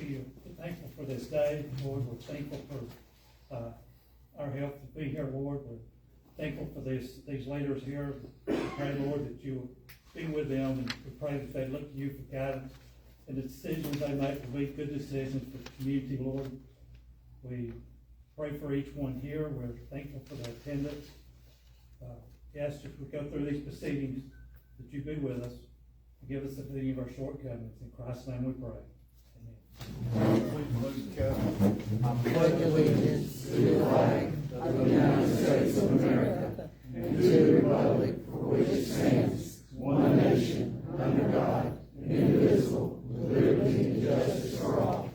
you. We're thankful for this day, Lord. We're thankful for our help to be here, Lord. We're thankful for these leaders here. We pray, Lord, that you will be with them, and we pray that they look to you for guidance, and the decisions they make will be good decisions for the community, Lord. We pray for each one here. We're thankful for their attendance. Yes, as we go through these proceedings, that you be with us. Forgive us of any of our shortcomings. In Christ's name we pray. Amen. I pledge allegiance to the flag of the United States of America and to the republic for which it stands, one nation, under God, indivisible, with liberty and justice for all.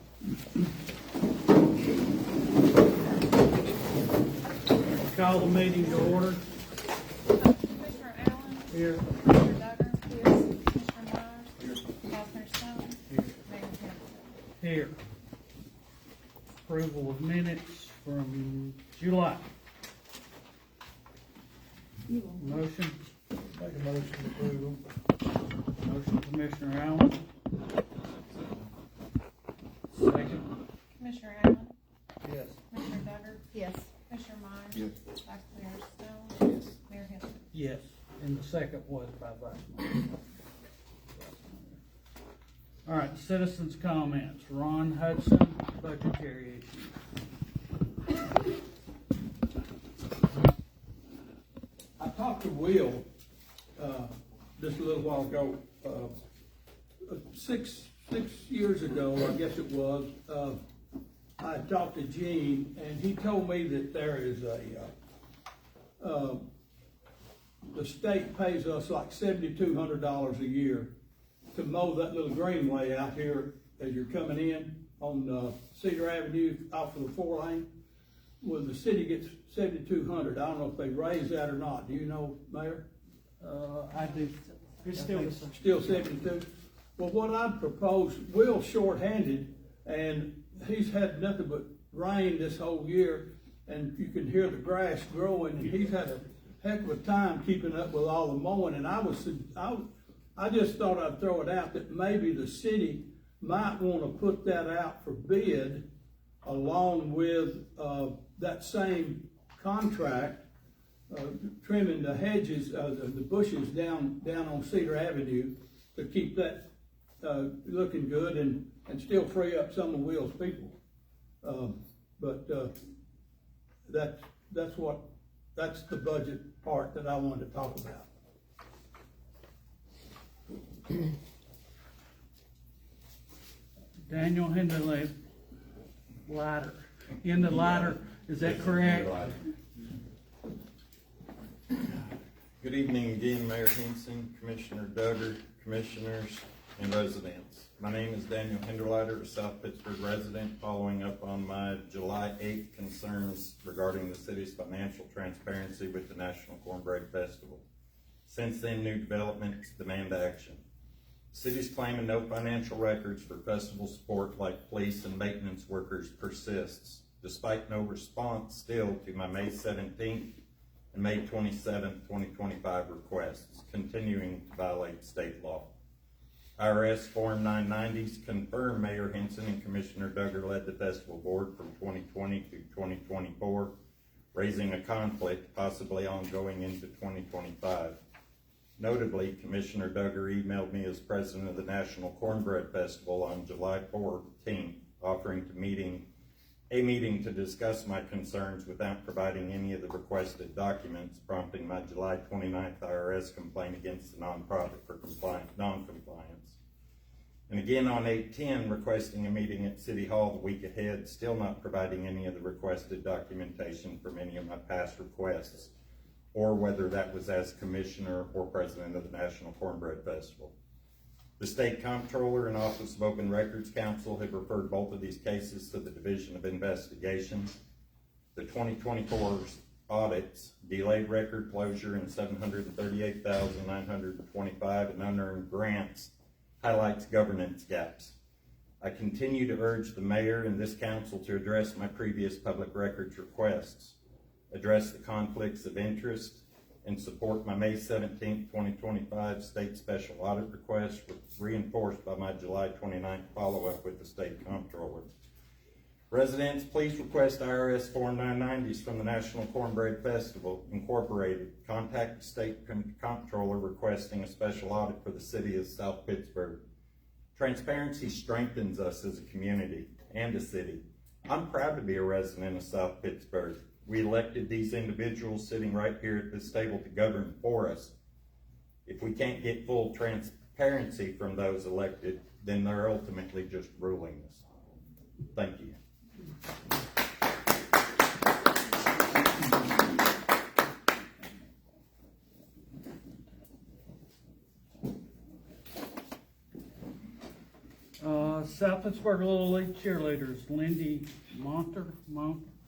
Call the meeting to order. Commissioner Allen. Here. Commissioner Duggar. Here. Commissioner Myers. Here. Vice Mayor Stone. Here. Mayor Campbell. Here. Approval of minutes from July. Motion. Make a motion to approve them. Motion, Commissioner Allen. Second. Commissioner Allen. Yes. Commissioner Duggar. Yes. Commissioner Myers. Yes. Vice Mayor Stone. Yes. Mayor Campbell. Yes. And the second was by Vice Mayor. All right, citizens' comments. Ron Hudson, budgetary issues. I talked to Will just a little while ago. 6 years ago, I guess it was. I talked to Gene, and he told me that there is the state pays us like $7,200 a year to mow that little greenway out here as you're coming in on Cedar Avenue off of the 4-lane. Well, the city gets $7,200. I don't know if they raised that or not. Do you know, Mayor? I do. It's still the same. Still 72. Well, what I proposed, Will's short-handed, and he's had nothing but rain this whole year, and you can hear the grass growing, and he's had a heck of a time keeping up with all the mowing. And I just thought I'd throw it out that maybe the city might want to put that out for bid along with that same contract, trimming the hedges, the bushes down on Cedar Avenue to keep that looking good and still free up some of Will's people. But that's the budget part that I wanted to talk about. Daniel Henderley, lighter. In the lighter, is that correct? Good evening again, Mayor Henson, Commissioner Duggar, Commissioners, and residents. My name is Daniel Henderleiter, a South Pittsburg resident, following up on my July 8th concerns regarding the city's financial transparency with the National Cornbread Festival. Since then, new developments demand action. The city's claiming no financial records for festival support like police and maintenance workers persists, despite no response still to my May 17th and May 27th, 2025 requests, continuing to violate state law. IRS Form 990s confirm Mayor Henson and Commissioner Duggar led the festival board from 2020 to 2024, raising a conflict possibly ongoing into 2025. Notably, Commissioner Duggar emailed me as president of the National Cornbread Festival on July 14th, offering a meeting to discuss my concerns without providing any of the requested documents, prompting my July 29th IRS complaint against the nonprofit for non-compliance. And again on 8/10, requesting a meeting at City Hall the week ahead, still not providing any of the requested documentation from any of my past requests, or whether that was as commissioner or president of the National Cornbread Festival. The State Comptroller and Office of Open Records Counsel have referred both of these cases to the Division of Investigations. The 2024 audits, delayed record closure, and $738,925 in unearned grants highlights governance gaps. I continue to urge the mayor and this council to address my previous public records requests, address the conflicts of interest, and support my May 17, 2025 state special audit request, reinforced by my July 29th follow-up with the state comptroller. Residents, please request IRS Form 990s from the National Cornbread Festival, Incorporated. Contact the state comptroller requesting a special audit for the city of South Pittsburg. Transparency strengthens us as a community and a city. I'm proud to be a resident of South Pittsburg. We elected these individuals sitting right here at this table to govern for us. If we can't get full transparency from those elected, then they're ultimately just ruling us. Thank you. South Pittsburg Little League cheerleaders, Lindy Monter.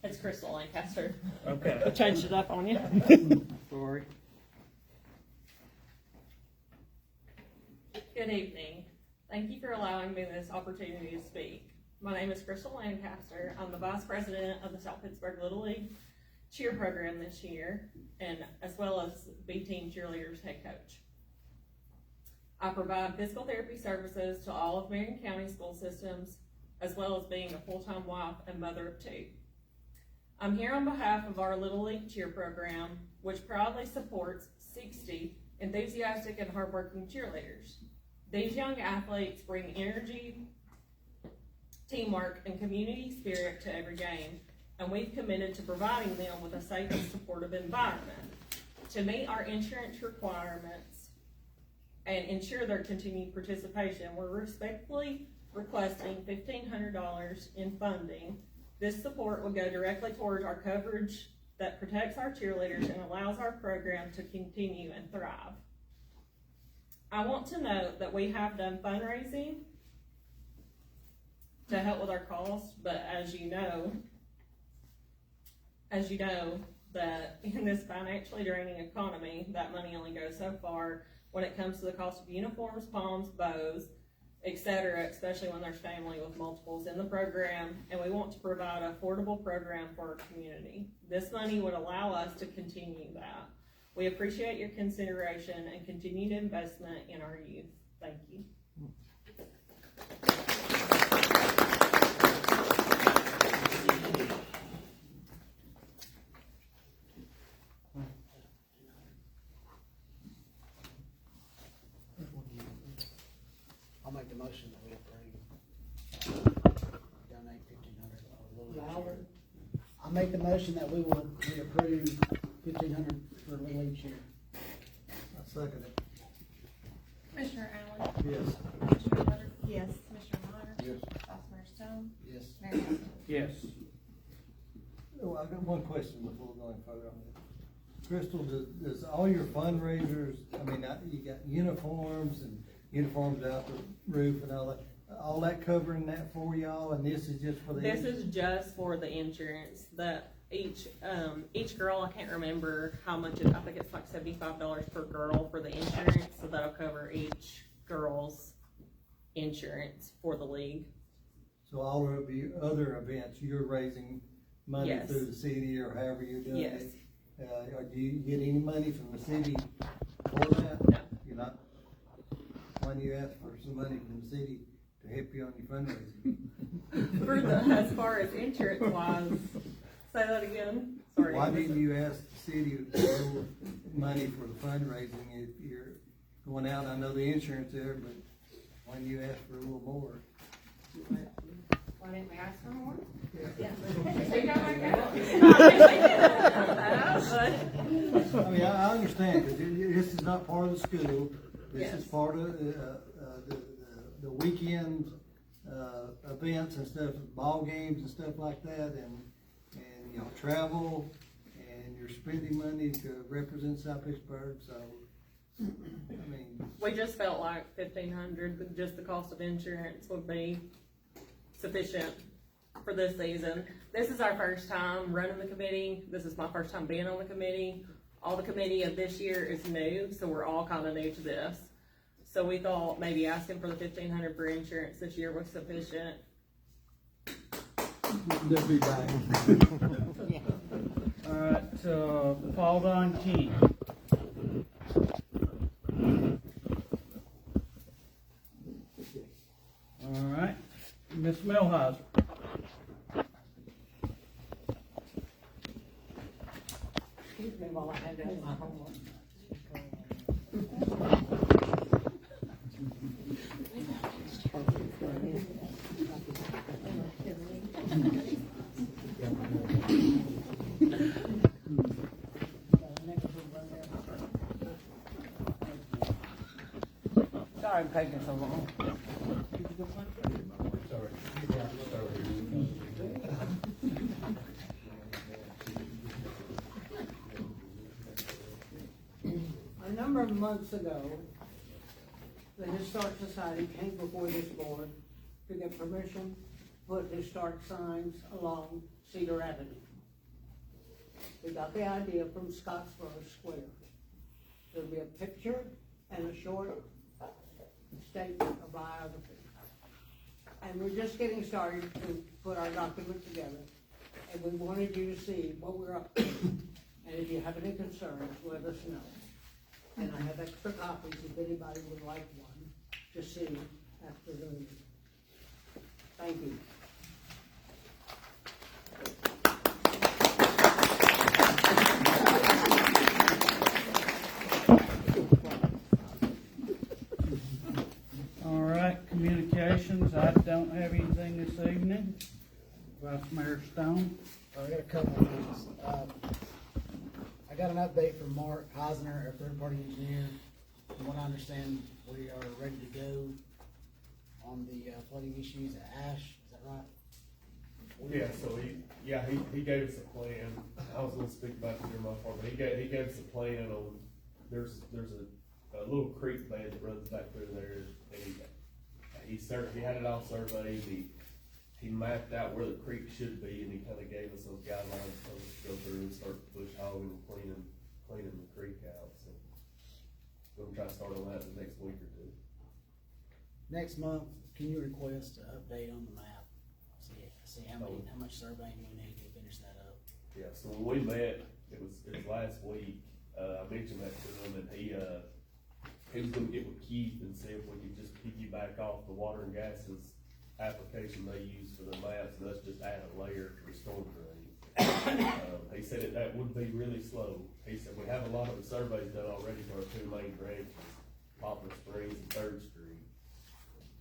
It's Crystal Lancaster. Okay. I changed it up on you. Sorry. Good evening. Thank you for allowing me this opportunity to speak. My name is Crystal Lancaster. I'm the Vice President of the South Pittsburg Little League cheer program this year, and as well as B-Team Cheerleaders head coach. I provide physical therapy services to all of Marion County school systems, as well as being a full-time wife and mother of two. I'm here on behalf of our Little League cheer program, which proudly supports 60 enthusiastic and hardworking cheerleaders. These young athletes bring energy, teamwork, and community spirit to every game, and we've committed to providing them with a safe and supportive environment to meet our insurance requirements and ensure their continued participation. We're respectfully requesting $1,500 in funding. This support will go directly towards our coverage that protects our cheerleaders and allows our program to continue and thrive. I want to note that we have done fundraising to help with our costs, but as you know that in this financially draining economy, that money only goes so far when it comes to the cost of uniforms, palms, bows, etc., especially when there's family with multiples in the program, and we want to provide an affordable program for our community. This money would allow us to continue that. We appreciate your consideration and continued investment in our youth. Thank you. I'll make the motion that we approve. Donate $1,500. I'll make the motion that we approve $1,500 for Little League cheer. I second it. Commissioner Allen? Yes. Commissioner Leonard? Yes. Commissioner Meyer? Yes. Vice Mayor Stone? Yes. Mayor Coulter? Yes. Oh, I've got one question before going further on this. Crystal, does all your fundraisers, I mean, you got uniforms out the roof and all that covering that for y'all, and this is just for the? This is just for the insurance that each girl, I can't remember how much I think it's like $75 per girl for the insurance, so that'll cover each girl's insurance for the league. So all of the other events, you're raising money Yes. through the city or however you're doing Yes. it? Or do you get any money from the city for that? No. You're not, why do you ask for some money from the city to help you on your fundraising? For as far as insurance wise, say that again. Sorry. Why didn't you ask the city for money for the fundraising if you're going out? I know the insurance there, but why didn't you ask for a little more? Why didn't we ask for more? Yeah. I mean, I understand, because this is not part of the school. This is Yes. part of the weekend events and stuff, ball games and stuff like that, and y'all travel, and you're spending money to represent South Pittsburg, so, I mean. We just felt like $1,500, but just the cost of insurance would be sufficient for this season. This is our first time running the committee. This is my first time being on the committee. All the committee of this year is new, so we're all kind of new to this. So we thought maybe asking for the $1,500 for insurance this year was sufficient. They'll be back. All right, Paul Don King. All right, Ms. Milheiser. Excuse me while I hand out my homework. Sorry I'm taking so long. A number of months ago, the Historic Society came before this board to get permission to put historic signs along Cedar Avenue. We got the idea from Scottsboro Square. There'll be a picture and a short statement of biography. And we're just getting started to put our document together, and we wanted you to see what we're up to. And if you have any concerns, let us know. And I have extra copies if anybody would like one to see after the meeting. Thank you. All right, communications, I don't have anything this evening. Vice Mayor Stone. I got a couple of things. I got an update from Mark Heisner, our third-party engineer. From what I understand, we are ready to go on the flooding issues at Ash. Is that right? Yeah, so he gave us a plan. I was gonna speak about it during my part, but he gave us a plan on, there's a little creek bed that runs back through there, and he had it all surveyed, he mapped out where the creek should be, and he kinda gave us those guidelines for us to go through and start bush hogging and cleaning the creek out, so. We're gonna try to start on that in the next week or two. Next month, can you request an update on the map? See how much surveying we need to finish that up? Yeah, so when we met, it was last week, I mentioned that to him, and he was gonna get with Keith and see if we could just piggyback off the water and gases application they use for the maps, and let's just add a layer for storm drain. He said that would be really slow. He said, we have a lot of the surveys done already for our two main branches, Poplar Springs and Third Street.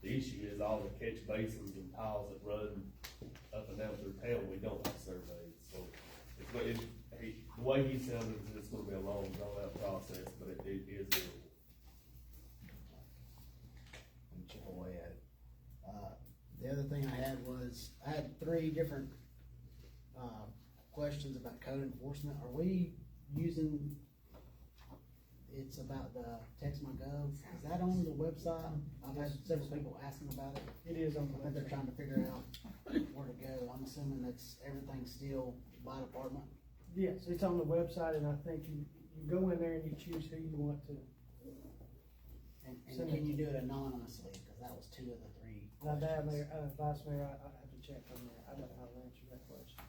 The issue is all the catch basins and tiles that run up and down through town, we don't have surveys, so the way he sounded is it's gonna be a long, drawn out process, but it is doable. Chip away at it. The other thing I had 3 different questions about code enforcement. Are we using, it's about the text.my.gov, is that on the website? I've had several people asking about it. It is on the I think they're trying to figure out where to go. I'm assuming that's everything's still by department. Yes, it's on the website, and I think you go in there and you choose who you want to. And can you do it anonymously? Because that was 2 of the 3 Now, questions. Mayor, Vice Mayor, I have to check on that. I don't know how to answer that question.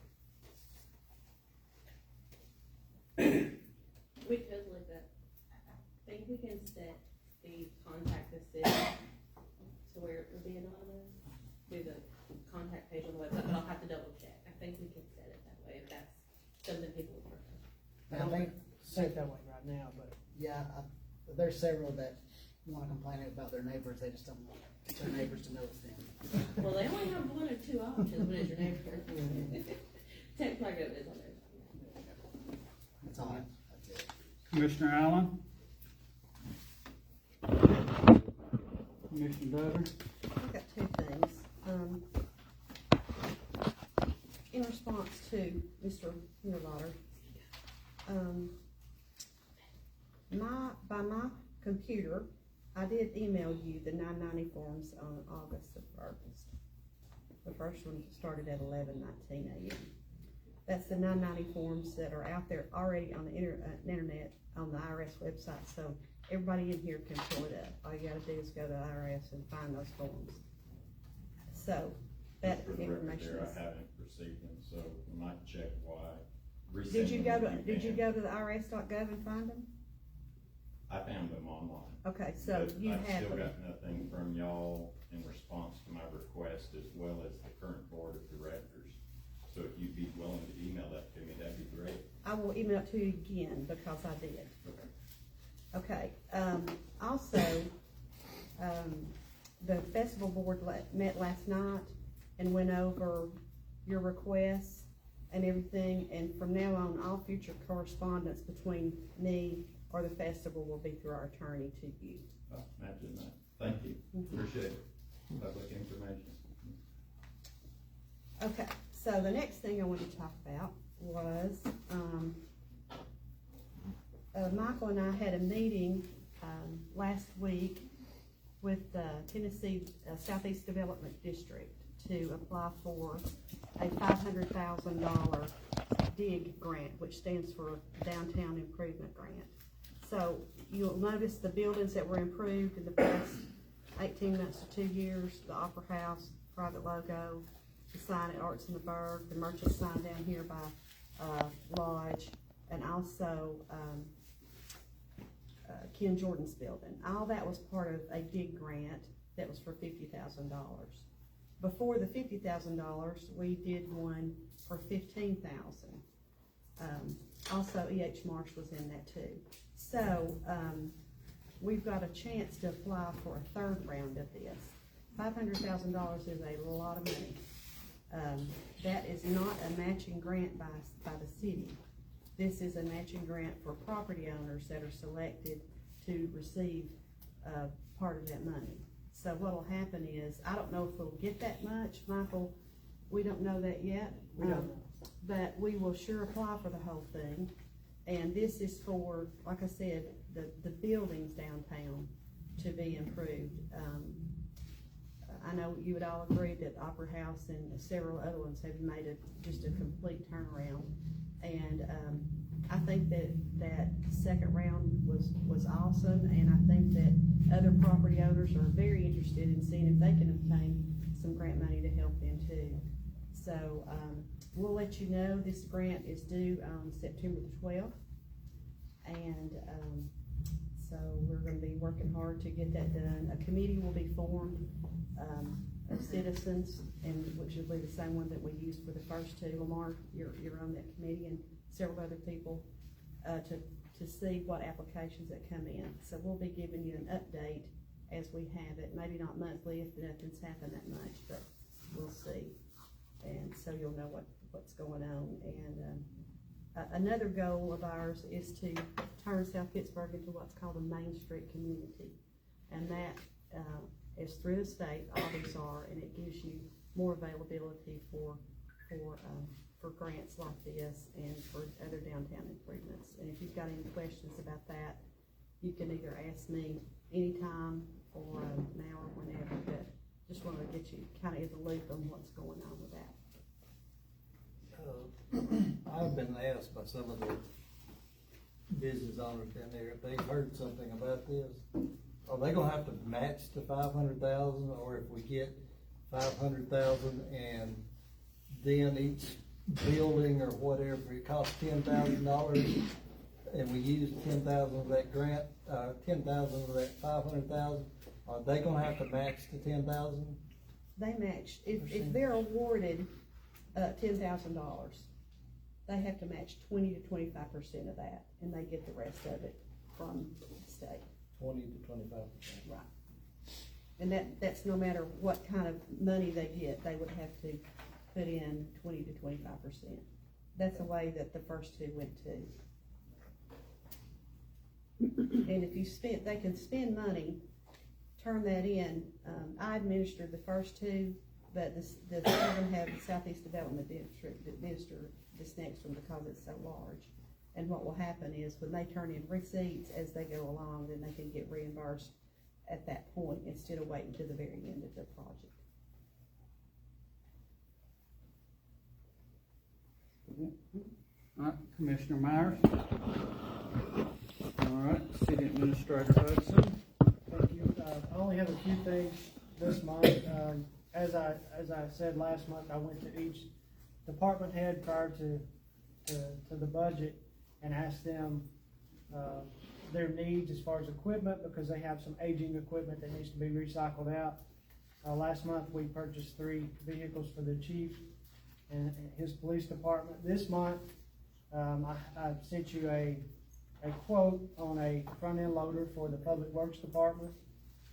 We could look at, I think we can set the contact the city to where it would be anonymous, do the contact page on the website, but I'll have to double check. I think we can set it that way if that's something people would prefer. I don't think it's set that way right now, but. Yeah, there's several that want to complain about their neighbors. They just don't want their neighbors to notice them. Well, they only have 1 or 2 options when it's your neighbor. Text.my.gov is on there. That's all. That's it. Commissioner Allen? Commissioner Duggar? I've got 2 things. In response to Mr. Miller, by my computer, I did email you the 990 forms on August the 1st. The first one started at 11:19 a.m. That's the 990 forms that are out there already on the internet on the IRS website, so everybody in here can pull it up. All you gotta do is go to the IRS and find those forms. So, that For the record information there, is. I haven't received them, so we might check why. Did you go to Resend them if the IRS.gov and find them? I found them online. Okay, so But you I've have still them. got nothing from y'all, in response to my request, as well as the current board of directors. So if you'd be willing to email that to me, that'd be great. I will email it to you again because I did. Okay, also, the festival board met last night and went over your requests and everything, and from now on, all future correspondence between me or the festival will be through our attorney to you. Imagine that. Thank you. Appreciate it. Public information. Okay, so the next thing I wanted to talk about was, Michael and I had a meeting, last week with the Tennessee Southeast Development District to apply for a $500,000 DIG grant, which stands for Downtown Improvement Grant. So you'll notice the buildings that were improved in the past 18 months to 2 years, the Opera House, private logo, the sign at Arts in the Burg, the merchant sign down here by Lodge, and also Ken Jordan's building. All that was part of a DIG grant that was for $50,000. Before the $50,000, we did one for $15,000. Also, E.H. Marsh was in that too. So, we've got a chance to apply for a third round of this. $500,000 is a lot of money. That is not a matching grant by the city. This is a matching grant for property owners that are selected to receive part of that money. So what'll happen is, I don't know if we'll get that much, Michael, we don't know that yet. We don't know. But we will sure apply for the whole thing. And this is for, like I said, the buildings downtown to be improved. I know you would all agree that Opera House and several other ones have made just a complete turnaround. And I think that second round was awesome, and I think that other property owners are very interested in seeing if they can obtain some grant money to help them too. So we'll let you know. This grant is due on September the 12th, and so we're going to be working hard to get that done. A committee will be formed of citizens, and which will be the same one that we used for the first two. Lamar, you're on that committee, and several other people to see what applications that come in. So we'll be giving you an update as we have it. Maybe not monthly if nothing's happened that much, but we'll see. And so you'll know what's going on. And another goal of ours is to turn South Pittsburg into what's called a Main Street community, and that is through the state. All these are, and it gives you more availability for grants like this and for other downtown improvements. And if you've got any questions about that, you can either ask me anytime or now or whenever, but just wanted to get you kind of in the loop on what's going on with that. I've been asked by some of the business owners down there if they've heard something about this. Are they gonna have to match the 500,000, or if we get 500,000 and then each building or whatever, it costs $10,000 and we use 10,000 of that grant, 10,000 of that 500,000, are they gonna have to match the 10,000? They match, if they're awarded $10,000, they have to match 20 to 25% of that, and they get the rest of it from the state. 20 to 25%. Right. And that's no matter what kind of money they get, they would have to put in 20 to 25%. That's the way that the first two went to. And if you they can spend money, turn that in. I administered the first two, but the second have the Southeast Development District administer this next one because it's so large. And what will happen is when they turn in receipts as they go along, then they can get reimbursed at that point instead of waiting to the very end of the project. All right, Commissioner Myers. All right, City Administrator Hudson. Thank you. I only have a few things this month. As I said last month, I went to each department head prior to the budget and asked them their needs as far as equipment, because they have some aging equipment that needs to be recycled out. Last month, we purchased 3 vehicles for the chief and his police department. This month, I sent you a quote on a front-end loader for the Public Works Department.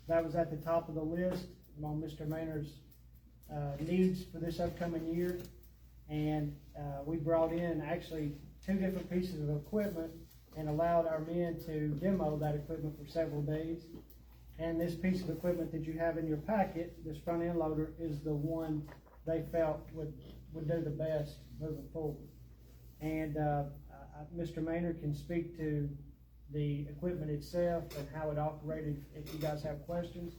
That was at the top of the list on Mr. Maynard's needs for this upcoming year. And we brought in actually 2 different pieces of equipment and allowed our men to demo that equipment for several days. And this piece of equipment that you have in your packet, this front-end loader, is the one they felt would do the best moving forward. And Mr. Maynard can speak to the equipment itself and how it operated if you guys have questions.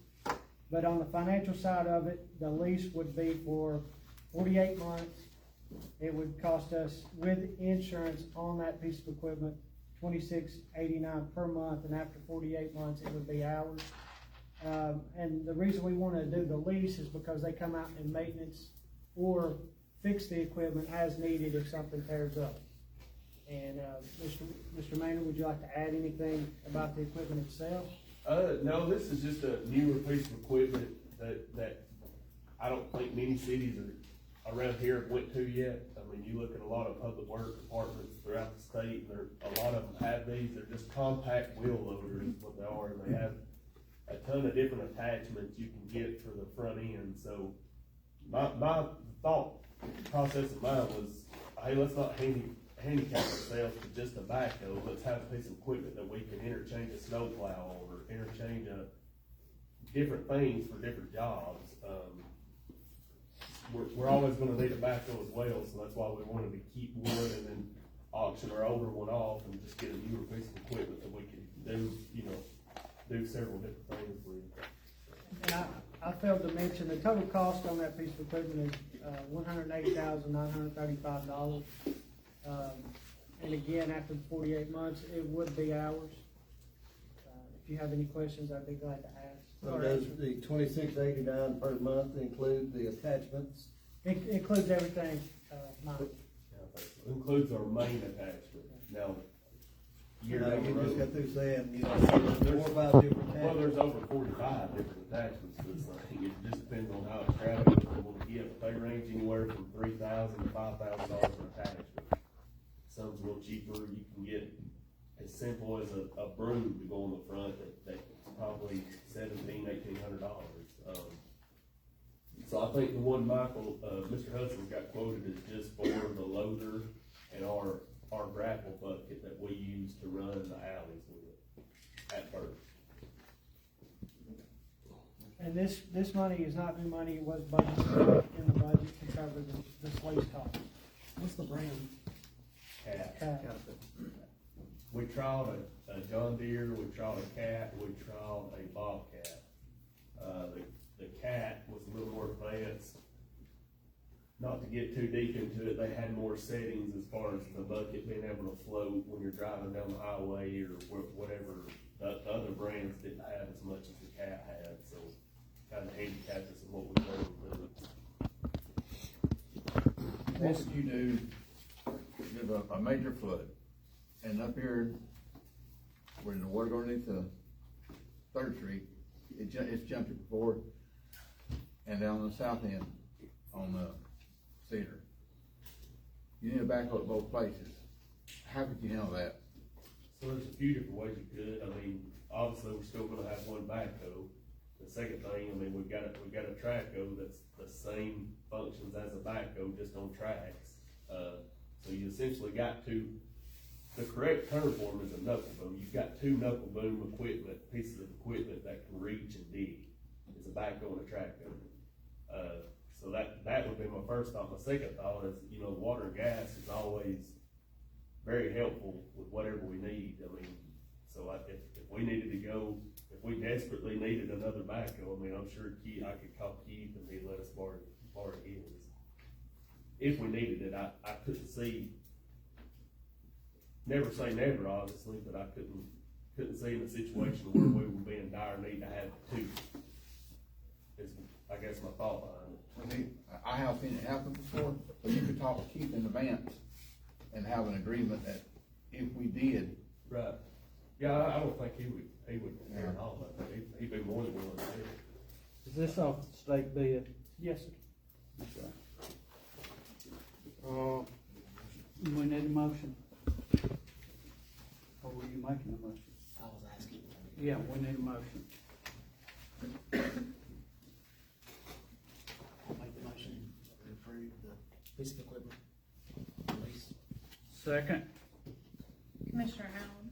But on the financial side of it, the lease would be for 48 months. It would cost us, with insurance on that piece of equipment, $26.89 per month, and after 48 months, it would be ours. And the reason we want to do the lease is because they come out and maintenance or fix the equipment as needed if something tears up. And Mr. Maynard, would you like to add anything about the equipment itself? No, this is just a newer piece of equipment that I don't think many cities around here have went to yet. I mean, you look at a lot of public work departments throughout the state, and a lot of them have these. They're just compact wheel loaders is what they are, and they have a ton of different attachments you can get for the front end. So my thought process of mine was, hey, let's not handicap ourselves to just a backhoe. Let's have a piece of equipment that we can interchange a snowplow over, interchange different things for different jobs. We're always gonna need a backhoe as well, so that's why we wanted to keep one and then auction our older one off and just get a newer piece of equipment that we can do several different things with. And I failed to mention the total cost on that piece of equipment is $180,935. And again, after the 48 months, it would be ours. If you have any questions, I'd be glad to ask. So does the $26.89 per month include the attachments? It includes everything, Mike. It includes our main attachment. Now, You just got through saying, there's 4 or 5 different attachments. well, there's over 45 different attachments to this thing. It just depends on how it's traveled and what we get. They range anywhere from $3,000 to $5,000 an attachment. Some's a little cheaper. You can get as simple as a broom to go on the front that's probably $1,700–1,800. So I think the one Mr. Hudson's got quoted is just for the loader and our grapple bucket that we use to run the alleys with at first. And this money is not new money, it was budgeted in the budget to cover the lease cost. What's the brand? Cat. We trialed a John Deere, we trialed a Cat, we trialed a Bobcat. The Cat was a little more advanced. Not to get too deep into it, they had more settings as far as the bucket being able to float when you're driving down the highway or whatever. The other brands didn't have as much as the Cat had, so kind of handicapped us in what we wanted to do. What would you do if a major flood, and up here, where the water going into 3rd Street, it's jumped it before, and down on the south end, on the Cedar. You need a backhoe at both places. How could you handle that? So there's a few different ways you could. I mean, obviously, we're still gonna have one backhoe. The second thing, I mean, we've got a trackhoe that's the same functions as a backhoe, just on tracks. So you essentially got the correct term for them is a knuckle boom. You've got 2 knuckle boom pieces of equipment that can reach and dig. It's a backhoe and a trackhoe. So that would be my first thought. My second thought is, water and gas is always very helpful with whatever we need. I mean, so if we needed to go, if we desperately needed another backhoe, I mean, I'm sure I could call Keith and he'd let us borrow his. If we needed it, I couldn't see, never say never, obviously, but I couldn't see in a situation where we would be in dire need to have 2. Is, I guess, my thought behind it. I have seen it happen before, but you could talk to Keith in advance and have an agreement that if we did. Right. Yeah, I don't think he would care at all about that. He'd be more than willing to do it. Is this off the state bid? Yes, sir. Okay. We need a motion. Or were you making a motion? I was asking. Yeah, we need a motion. I'll make the motion to approve the piece of equipment lease. Second? Commissioner Allen,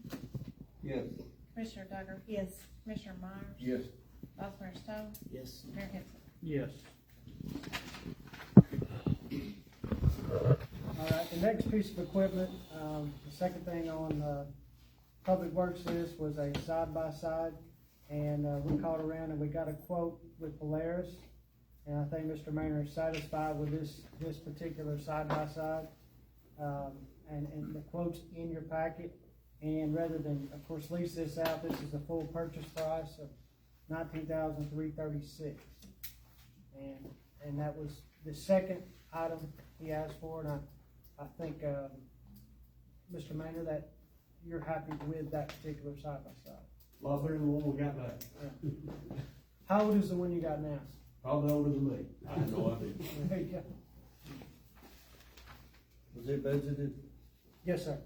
Yes. Commissioner Duggar, Yes. Commissioner Myers, Yes. Vice Mayor Stone, Yes. Mayor Henson. Yes. All right, the next piece of equipment, the second thing on, Public Works list was a side-by-side. And, we called around and we got a quote with Polaris. And I think Mr. Maynard is satisfied with this particular side-by-side. And the quote's in your packet. And rather than, of course, lease this out, this is the full purchase price of $19,336. And that was the second item he asked for, and I think, Mr. Maynard, that you're happy with that particular side-by-side. A lot better than the one we got back. How old is the one you got now? Probably older than me. I have no idea. There you go. Was it budgeted? Yes, sir.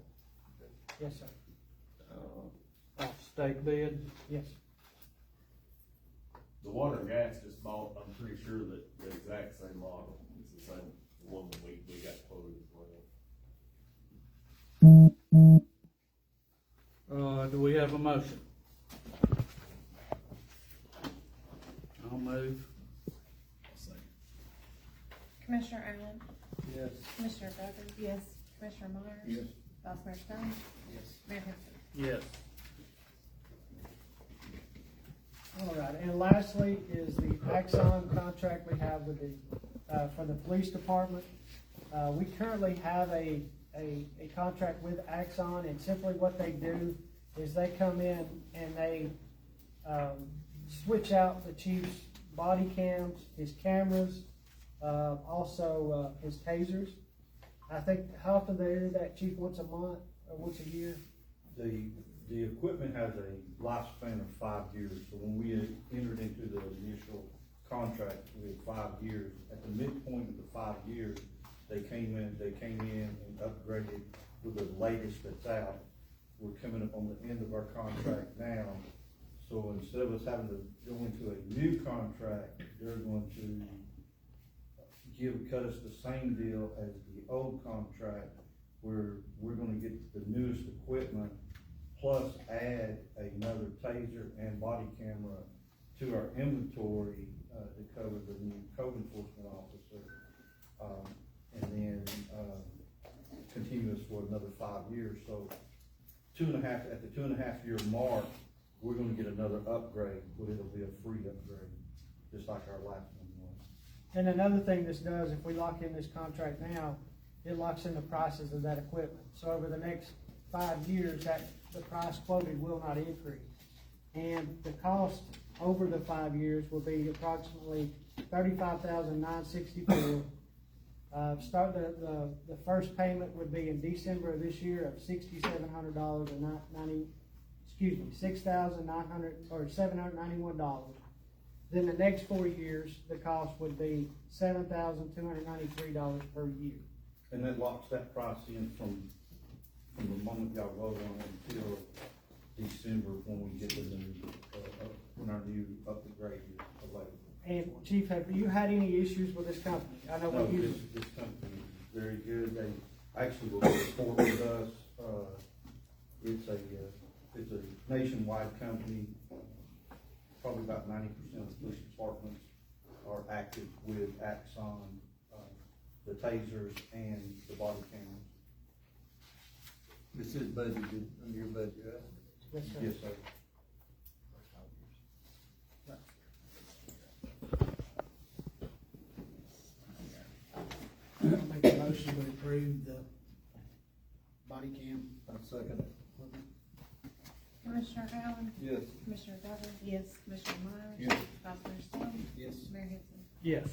Yes, sir. Off state bid? Yes. The water and gas just bought, I'm pretty sure that the exact same model, it's the same one that we got quoted as well. Do we have a motion? I'll move. Commissioner Allen, Yes. Commissioner Duggar, Yes. Commissioner Myers, Yes. Vice Mayor Stone, Yes. Mayor Henson. Yes. All right, and lastly is the Axon contract we have with the, for the police department. We currently have a contract with Axon, and simply what they do is they come in and they, switch out the chief's body cams, his cameras, also, his tasers. I think, how often they do that, chief, once a month or once a year? The equipment has a lifespan of 5 years, so when we entered into the initial contract, we had 5 years. At the midpoint of the 5 years, they came in and upgraded with the latest that's out. We're coming up on the end of our contract now, so instead of us having to go into a new contract, they're going to cut us the same deal as the old contract, where we're gonna get the newest equipment, plus add another taser and body camera to our inventory, to cover the new code enforcement officer. And then, continuous for another 5 years, so at the 2.5 year mark, we're gonna get another upgrade, but it'll be a free upgrade, just like our last one was. And another thing this does, if we lock in this contract now, it locks in the prices of that equipment. So over the next 5 years, the price quoted will not increase. And the cost over the 5 years will be approximately $35,964. The first payment would be in December of this year of $6,700 and $791. Then the next 4 years, the cost would be $7,293 per year. And that locks that price in from the moment y'all vote on it until December, when we get the new, when our new upgrade is available. And Chief, have you had any issues with this company? I know No, we use. this company is very good. They actually will support with us. It's a nationwide company. Probably about 90% of the police departments are active with Axon, the tasers and the body cameras. This is budgeted under your budget, right? Yes, sir. Yes, sir. I'll make a motion to approve the body cam. I'll second it. Commissioner Allen, Yes. Commissioner Duggar, Yes. Commissioner Myers, Yes. Vice Mayor Stone, Yes. Mayor Henson. Yes.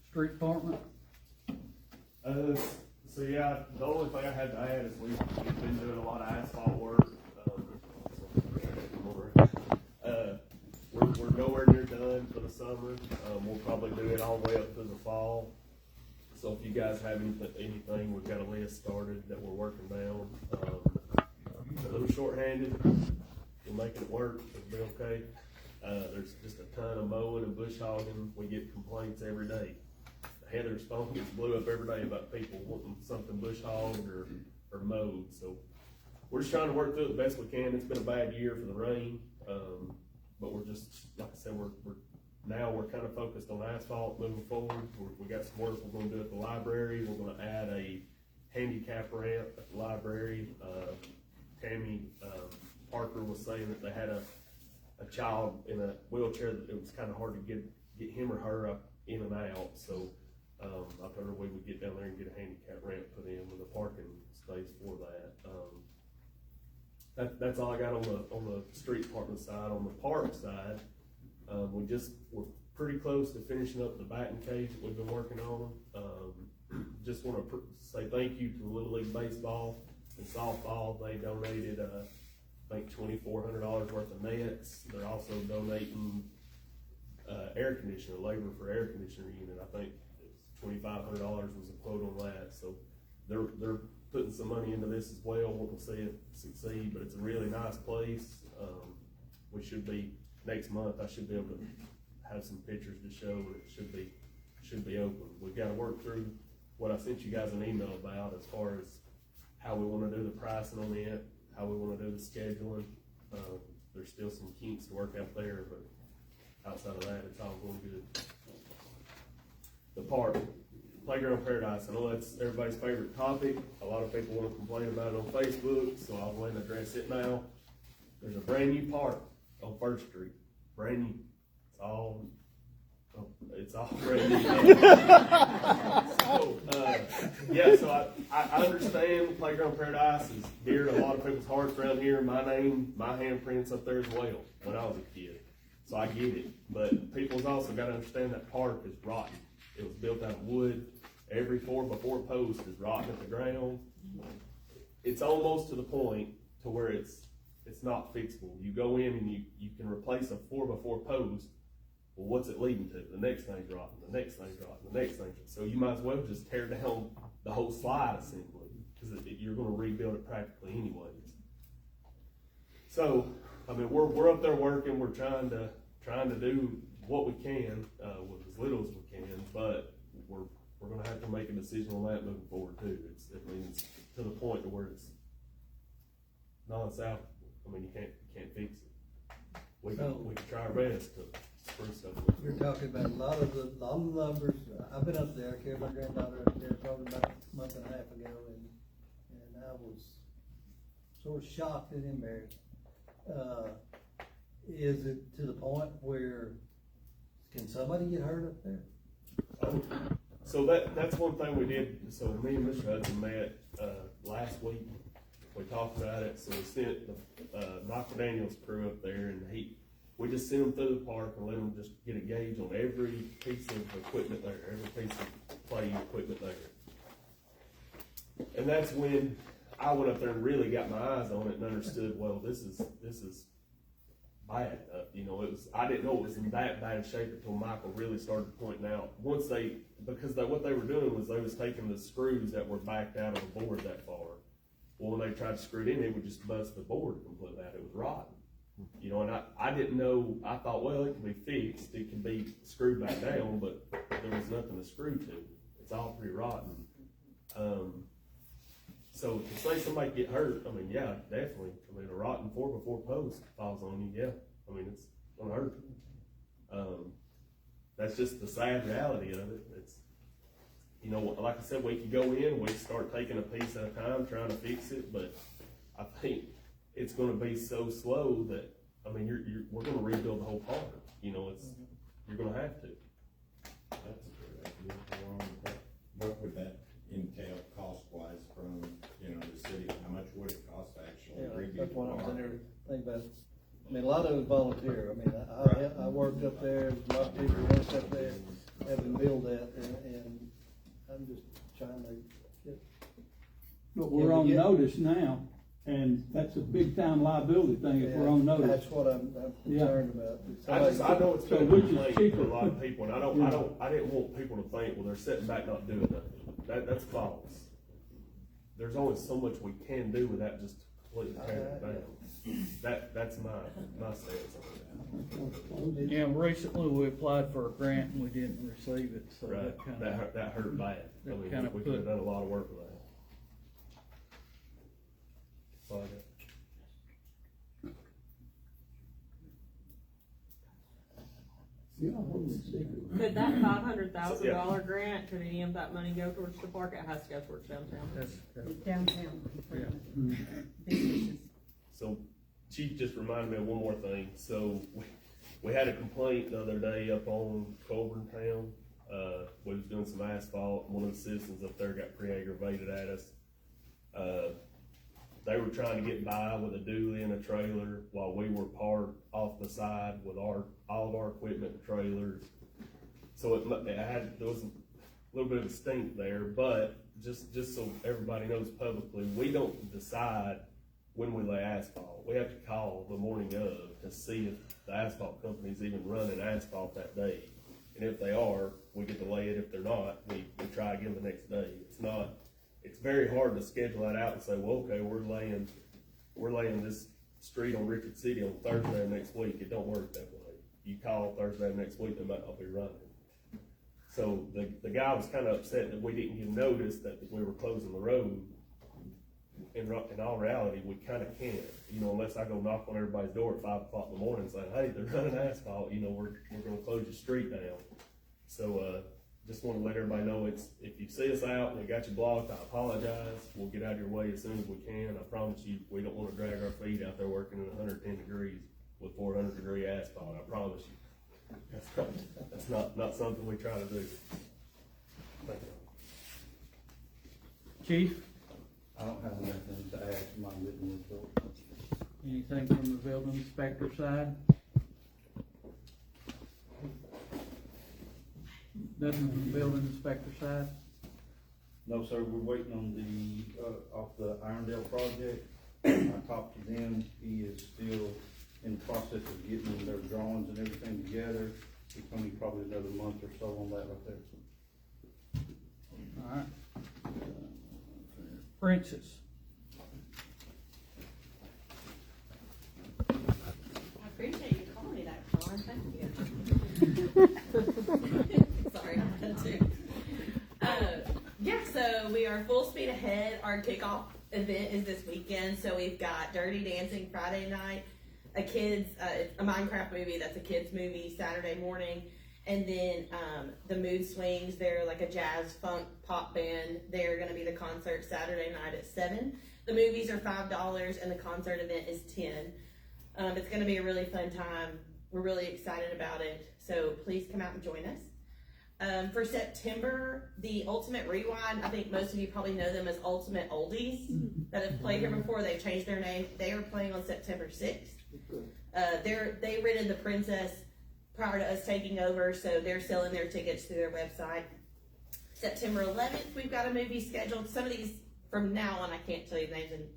Street department? So yeah, the only thing I had to add is we've been doing a lot of asphalt work. We're nowhere near done for the summer. We'll probably do it all the way up to the fall. So if you guys have anything, we've got a list started that we're working down. A little short-handed, we're making it work, it'll be okay. There's just a ton of mowing and bush hogging. We get complaints every day. Heather's phone gets blew up every day about people wanting something bush hogged or mowed. So we're just trying to work through it the best we can. It's been a bad year for the rain, but we're just, like I said, we're kind of focused on asphalt moving forward. We got some work we're going to do at the library. We're going to add a handicap ramp at the library. Tammy Parker was saying that they had a child in a wheelchair that it was kind of hard to get him or her up in and out. So I told her we would get down there and get a handicap ramp put in with a parking space for that. That's all I got on the street department side. On the park side, we're pretty close to finishing up the batting cage that we've been working on. Just want to say thank you to Little League Baseball and Softball. They donated I think $2,400 worth of nets. They're also donating air conditioner, labor for air conditioner unit. I think $2,500 was a quote on that. So they're putting some money into this as well. We'll see it succeed, but it's a really nice place. We should be next month. I should be able to have some pictures to show, and it should be open. We've got to work through what I sent you guys an email about as far as how we want to do the pricing on it, how we want to do the scheduling. There's still some kinks to work out there, but outside of that, it's all going good. The park, Playground Paradise, I know that's everybody's favorite topic. A lot of people want to complain about it on Facebook, so I'll go ahead and address it now. There's a brand new park on First Street, brand new. It's all brand new. So I understand Playground Paradise is dear to a lot of people's hearts around here. My handprint's up there as well when I was a kid. So I get it. But people's also got to understand that park is rotten. It was built out of wood. Every 4x4 post is rotten at the ground. It's almost to the point to where it's not fixable. You go in and you can replace a 4x4 post. Well, what's it leading to? The next thing's rotten, the next thing's rotten, the next thing's rotten. So you might as well just tear down the whole slide assembly, because you're going to rebuild it practically anyways. So, I mean, we're up there working. We're trying to do what we can with as little as we can, but we're going to have to make a decision on that moving forward too. It's to the point to where it's non-south. I mean, you can't fix it. We can try our best to spruce stuff up. You're talking about a lot of the numbers. I've been up there. I carried my granddaughter up there probably about a month and a half ago, and I was sort of shocked and embarrassed. Is it to the point where can somebody get hurt up there? So that's one thing we did. So me and Mr. Hudson met last week. We talked about it. So we sent Michael Daniels' crew up there, and we just sent them through the park and let them just get a gauge on every piece of equipment there, every piece of playing equipment there. And that's when I went up there and really got my eyes on it and understood, well, this is bad. I didn't know it was in that bad shape until Michael really started pointing out. What they were doing was they was taking the screws that were backed out of the board that far. Well, when they tried to screw it in, it would just bust the board completely out. It was rotten. And I didn't know. I thought, well, it can be fixed. It can be screwed back down, but there was nothing to screw to. It's all pretty rotten. So to say somebody get hurt, I mean, yeah, definitely. I mean, a rotten 4x4 post falls on you, yeah. I mean, it's gonna hurt. That's just the sad reality of it. It's, like I said, we could go in, we start taking a piece at a time, trying to fix it, but I think it's gonna be so slow that, I mean, we're gonna rebuild the whole park. You're gonna have to. That's a good idea. What would that entail cost-wise from, the city? How much would it cost to actually rebuild? That's what I was in there thinking about. I mean, a lot of it was volunteer. I mean, I worked up there, a lot of people worked up there, having built that, and I'm just trying to get But we're Yeah, on we get- notice now, and that's a big time liability thing if we're on notice. That's what I'm concerned about. I know it's So been a which is complaint cheaper? for a lot of people, and I didn't want people to think, well, they're sitting back not doing nothing. That's false. There's only so much we can do without just completely tearing it down. That's my stance on it. Yeah, recently we applied for a grant and we didn't receive it, so Right, that kinda. that hurt bad. I that mean, kinda we could have put- done a lot of work with that. So I got- Could that $500,000 grant, could any of that money go towards the park? It has to go towards downtown. Downtown. So Chief just reminded me of one more thing. So we had a complaint the other day up on Colburn Town. We was doing some asphalt. One of the citizens up there got pretty aggravated at us. They were trying to get by with a dually and a trailer while we were parked off the side with all of our equipment and trailers. So there was a little bit of a stink there, but just so everybody knows publicly, we don't decide when we lay asphalt. We have to call the morning of to see if the asphalt company's even running asphalt that day. And if they are, we get to lay it. If they're not, we try again the next day. It's very hard to schedule that out and say, well, okay, we're laying this street on Richard City on Thursday of next week. It don't work that way. You call Thursday of next week, they might not be running. So the guy was kind of upset that we didn't give notice that we were closing the road. In all reality, we kind of can't, unless I go knock on everybody's door at 5 o'clock in the morning saying, hey, they're running asphalt, we're gonna close your street down. So, just want to let everybody know if you see us out and we got you blocked, I apologize. We'll get out of your way as soon as we can. I promise you, we don't want to drag our feet out there working in 110 degrees with 400-degree asphalt. I promise you. That's not something we try to do. Thank you. Chief, I don't have anything to add to my written report. anything from the building inspector side? Nothing from the building inspector side? No, sir, we're waiting on off the Irondale project. I talked to them, he is still in the process of getting their drawings and everything together. It's gonna be probably another month or so on that right there. All right. Princess. I appreciate you calling me that, Sean, thank you. Sorry, I had to. Yeah, so we are full speed ahead. Our kickoff event is this weekend, so we've got Dirty Dancing Friday night, a Minecraft movie that's a kids movie Saturday morning, and then the Mood Swings, they're like a jazz funk pop band. They're going to be the concert Saturday night at 7. The movies are $5 and the concert event is $10. It's going to be a really fun time. We're really excited about it, so please come out and join us. For September, the Ultimate Rewind, I think most of you probably know them as Ultimate Oldies that have played here before. They've changed their name. They are playing on September 6th. They rented the Princess prior to us taking over, so they're selling their tickets through their website. September 11th, we've got a movie scheduled. Some of these from now on, I can't tell you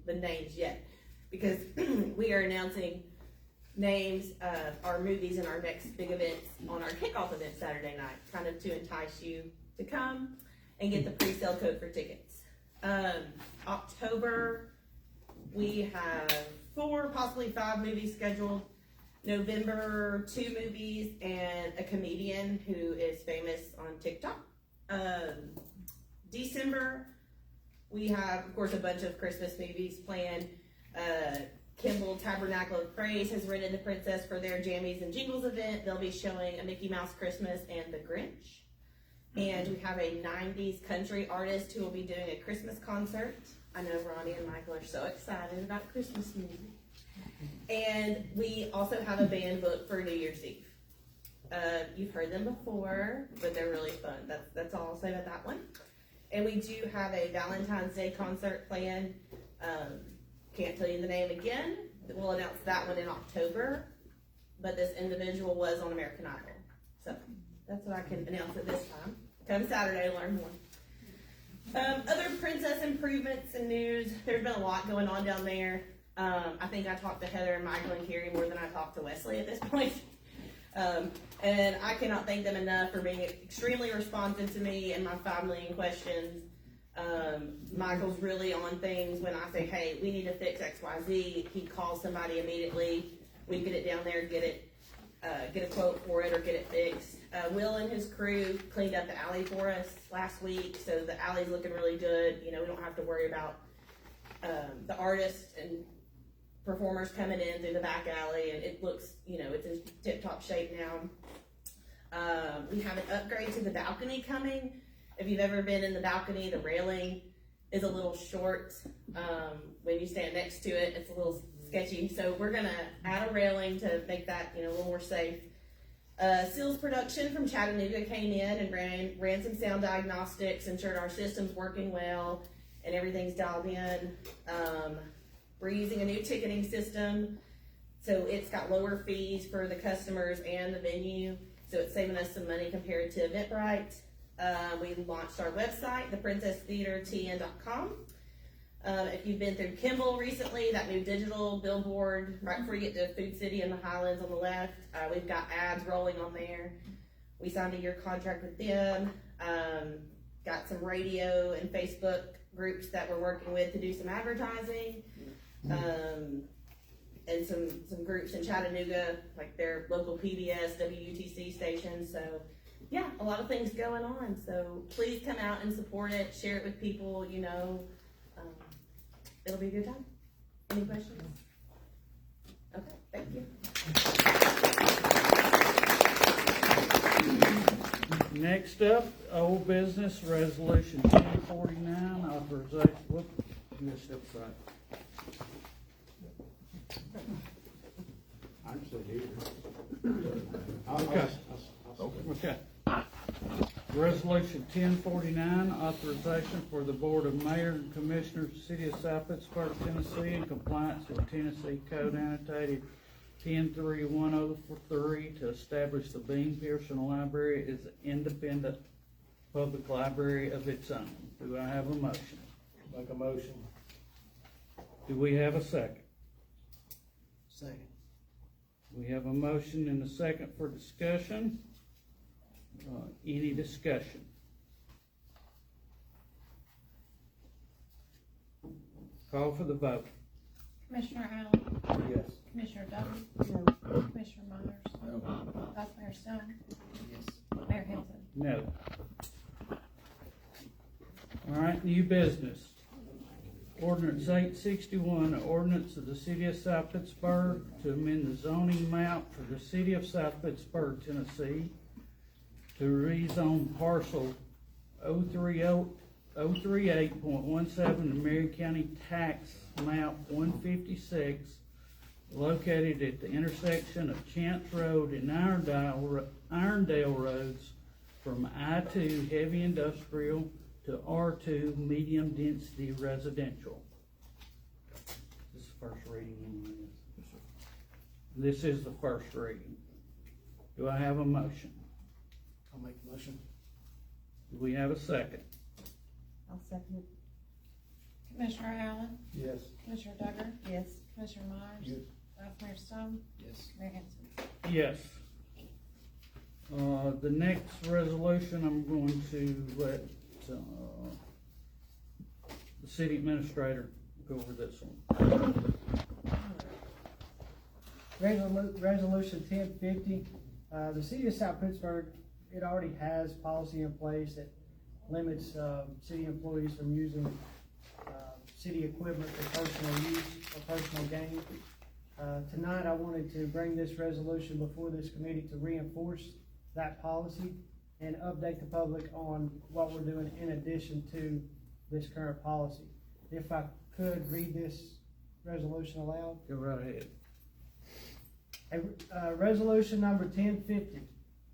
the names yet because we are announcing names of our movies and our next big events on our kickoff event Saturday night, kind of to entice you to come and get the pre-sale code for tickets. October, we have 4, possibly 5 movies scheduled. November, 2 movies and a comedian who is famous on TikTok. December, we have, of course, a bunch of Christmas movies planned. Kimball Tabernacle of Praise has rented the Princess for their Jammies and Jingles event. They'll be showing A Mickey Mouse Christmas and The Grinch. And we have a 90s country artist who will be doing a Christmas concert. I know Ronnie and Michael are so excited about Christmas music. And we also have a band booked for New Year's Eve. You've heard them before, but they're really fun. That's all I'll say about that one. And we do have a Valentine's Day concert planned. Can't tell you the name again. We'll announce that one in October. But this individual was on American Idol. So that's what I can announce at this time. Come Saturday to learn more. Other Princess improvements and news, there's been a lot going on down there. I think I talked to Heather and Michael and Carrie more than I talked to Wesley at this point. And I cannot thank them enough for being extremely responsive to me and my family and questions. Michael's really on things when I say, hey, we need to fix XYZ. He calls somebody immediately. We get it down there, get a quote for it or get it fixed. Will and his crew cleaned up the alley for us last week, so the alley's looking really good. You know, we don't have to worry about the artists and performers coming in through the back alley, and it looks, you know, it's in tip-top shape now. We have an upgrade to the balcony coming. If you've ever been in the balcony, the railing is a little short. When you stand next to it, it's a little sketchy. So we're gonna add a railing to make that, you know, a little more safe. Seals Production from Chattanooga came in and ran some sound diagnostics, ensured our system's working well and everything's dialed in. We're using a new ticketing system, so it's got lower fees for the customers and the venue, so it's saving us some money compared to Eventbrite. We launched our website, theprincesstheatertn.com. If you've been through Kimball recently, that new digital billboard, right before you get to Food City in the Highlands on the left, we've got ads rolling on there. We signed a year contract with them. Got some radio and Facebook groups that we're working with to do some advertising. And some groups in Chattanooga, like their local PBS, WUTC stations. So yeah, a lot of things going on. So please come out and support it, share it with people, you know. It'll be a good time. Any questions? Okay, thank you. Next up, old business, resolution 1049, authorization, whoop, you missed step aside. I'm still here. Okay. Resolution 1049, authorization for the Board of Mayor and Commissioners, City of South Pittsburg, Tennessee, in compliance with Tennessee Code Annotated 103103 to establish the Bean Pearson Library as an independent public library of its own. Do I have a motion? Make a motion. Do we have a second? Second. We have a motion and a second for discussion. Any discussion? Call for the vote. Commissioner Allen? Yes. Commissioner Dudley? No. Commissioner Myers? No. Vice Mayor Stone? Yes. Mayor Hilton? No. All right, new business. Ordinance 861, ordinance of the City of South Pittsburg to amend the zoning map for the City of South Pittsburg, Tennessee, to rezone parcel 038.17 to Marion County Tax Map 156, located at the intersection of Chance Road and Irondale Roads, from I-2 heavy industrial to R2 medium density residential. This is the first reading. This is the first reading. Do I have a motion? I'll make the motion. Do we have a second? I'll second it. Commissioner Allen? Yes. Commissioner Duggar? Yes. Commissioner Myers? Yes. Vice Mayor Stone? Yes. Mayor Hilton? Yes. The next resolution, I'm going to let the city administrator go over this one. Resolution 1050, the City of South Pittsburg, it already has policy in place that limits city employees from using city equipment for personal use or personal gain. Tonight I wanted to bring this resolution before this committee to reinforce that policy and update the public on what we're doing in addition to this current policy. If I could read this resolution aloud. Go right ahead. Resolution number 1050,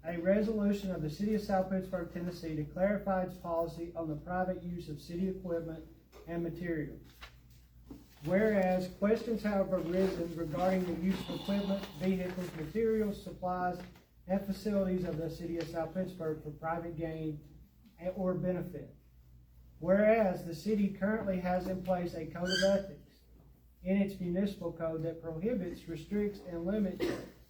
a resolution of the City of South Pittsburg, Tennessee, to clarify its policy on the private use of city equipment and materials. Whereas questions have arisen regarding the use of equipment, vehicles, materials, supplies, and facilities of the City of South Pittsburg for private gain or benefit. Whereas the city currently has in place a code of ethics in its municipal code that prohibits, restricts, and limits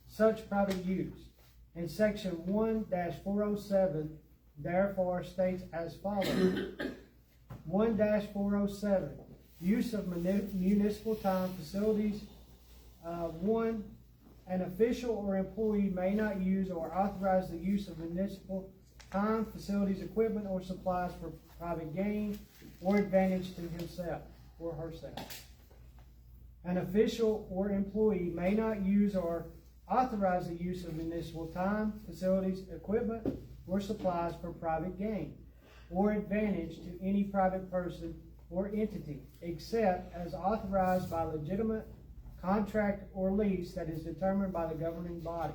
such private use. And section 1-407 therefore states as follows. 1-407, use of municipal time facilities. 1, an official or employee may not use or authorize the use of municipal time, facilities, equipment, or supplies for private gain or advantage to himself or herself. An official or employee may not use or authorize the use of municipal time, facilities, equipment, or supplies for private gain or advantage to any private person or entity, except as authorized by legitimate contract or lease that is determined by the governing body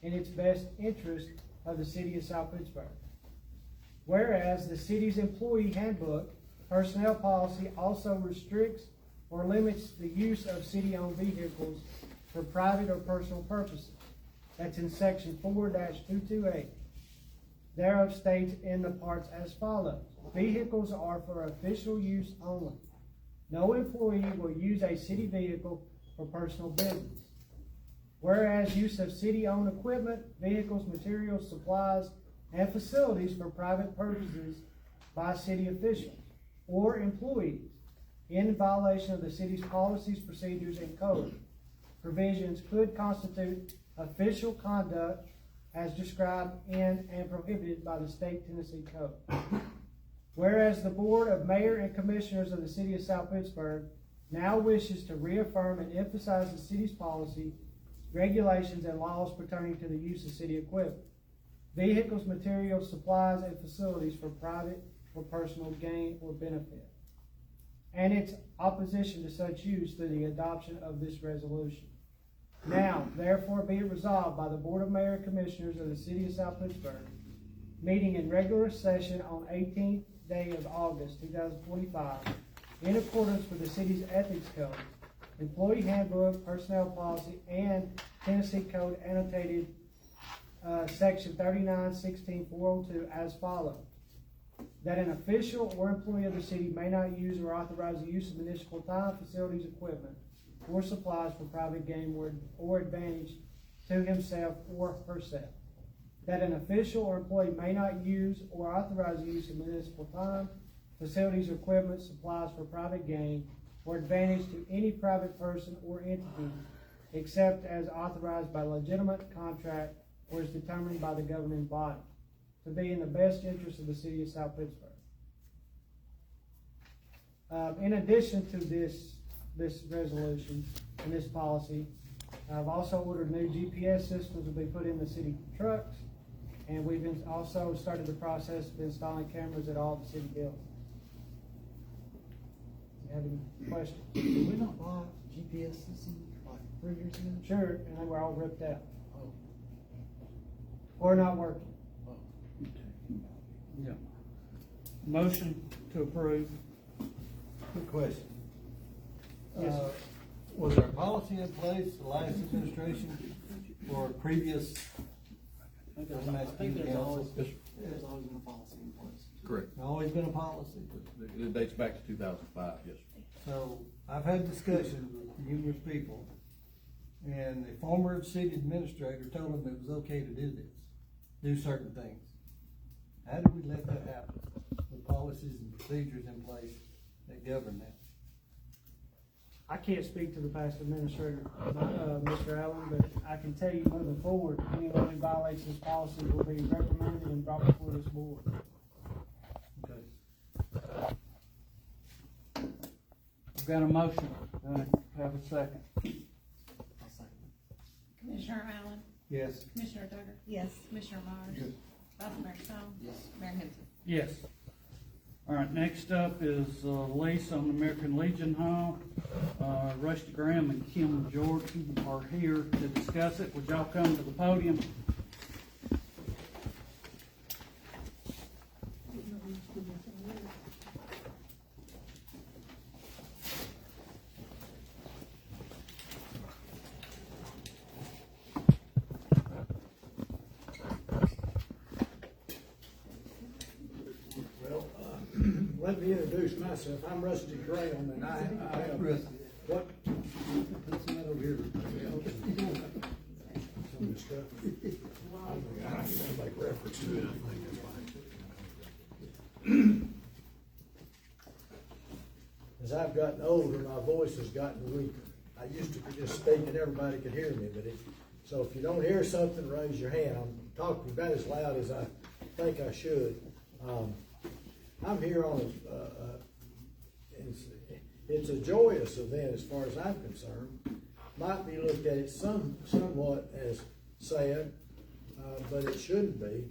in its best interest of the city of South Pittsburg. Whereas the city's employee handbook personnel policy also restricts or limits the use of city-owned vehicles for private or personal purposes. That's in section 4-228. Thereof states in the parts as follows. Vehicles are for official use only. No employee will use a city vehicle for personal business. Whereas use of city-owned equipment, vehicles, materials, supplies, and facilities for private purposes by city officials or employees in violation of the city's policies, procedures, and code provisions could constitute official conduct as described in and prohibited by the state Tennessee Code. Whereas the Board of Mayor and Commissioners of the City of South Pittsburg now wishes to reaffirm and emphasize the city's policy, regulations, and laws pertaining to the use of city equipment, vehicles, materials, supplies, and facilities for private or personal gain or benefit, and its opposition to such use through the adoption of this resolution. Now, therefore, be it resolved by the Board of Mayor and Commissioners of the City of South Pittsburg, meeting in regular session on 18th day of August 2025, in accordance with the city's ethics code, employee handbook, personnel policy, and Tennessee Code annotated section 39-16-402 as follows. That an official or employee of the city may not use or authorize the use of municipal time, facilities, equipment, or supplies for private gain or advantage to himself or herself. That an official or employee may not use or authorize the use of municipal time, facilities, or equipment, supplies for private gain or advantage to any private person or entity, except as authorized by legitimate contract or is determined by the governing body, to be in the best interest of the city of South Pittsburg. In addition to this resolution and this policy, I've also ordered new GPS systems to be put in the city trucks, and we've also started the process of installing cameras at all the city buildings. You have any questions? Did we not buy GPS system like 3 years ago? Sure, and they were all ripped out Oh, or not working. oh. Yeah. Motion to approve. Good question. Yes, sir. Was there a policy in place, the last administration, or previous? I think there's always been a policy in place. Correct. Always been a policy. It dates back to 2005, yes. So I've had discussions with numerous people, and the former city administrator told them it was okay to do this, do certain things. How did we let that happen with policies and procedures in place that govern that? I can't speak to the past administrator, Mr. Allen, but I can tell you moving forward, anyone who violates this policy will be reprimanded and brought before this board. Okay. We've got a motion. Have a second. I'll second it. Commissioner Allen, Yes. Commissioner Duggar, Yes. Commissioner Myers, Yes. Vice Mayor Stone, Yes. Mayor Henson. Yes. All right, next up is lease on the American Legion Hall. Rusty Graham and Kim Jordan are here to discuss it. Would y'all come to the podium? let me introduce myself. I'm Rusty Graham, and I Rusty. what? Put some of that over here. Some of this stuff. I can make reference to it. I think that's fine. As I've gotten older, my voice has gotten weaker. I used to just speak and everybody could hear me, so if you don't hear something, raise your hand. I'm talking about as loud as I think I should. I'm here on it's a joyous event as far as I'm concerned. Might be looked at it somewhat as sad, but it shouldn't be.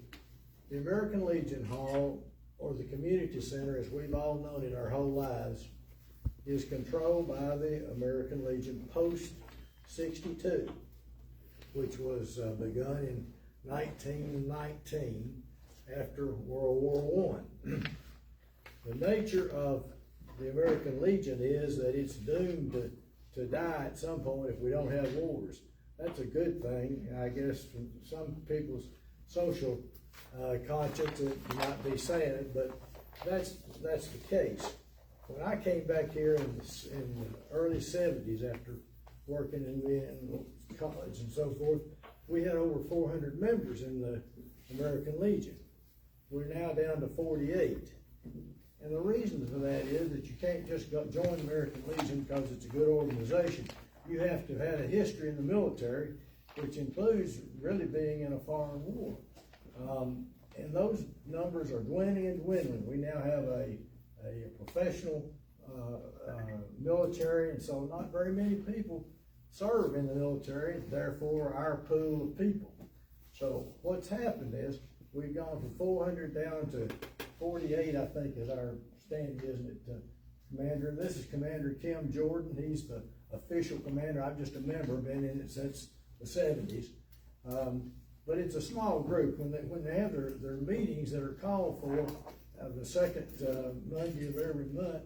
The American Legion Hall, or the community center as we've all known it our whole lives, is controlled by the American Legion Post 62, which was begun in 1919 after World War I. The nature of the American Legion is that it's doomed to die at some point if we don't have wars. That's a good thing, I guess, from some people's social conscience. It might be sad, but that's the case. When I came back here in the early 70s after working in college and so forth, we had over 400 members in the American Legion. We're now down to 48. And the reason for that is that you can't just go join the American Legion because it's a good organization. You have to have had a history in the military, which includes really being in a foreign war. And those numbers are dwindling and dwindling. We now have a professional military, and so not very many people serve in the military, therefore our pool of people. So what's happened is we've gone from 400 down to 48, I think is our standing, isn't it, Commander? This is Commander Kim Jordan. He's the official commander. I'm just a member, been in it since the 70s. But it's a small group. When they have their meetings that are called for the second Monday of every month,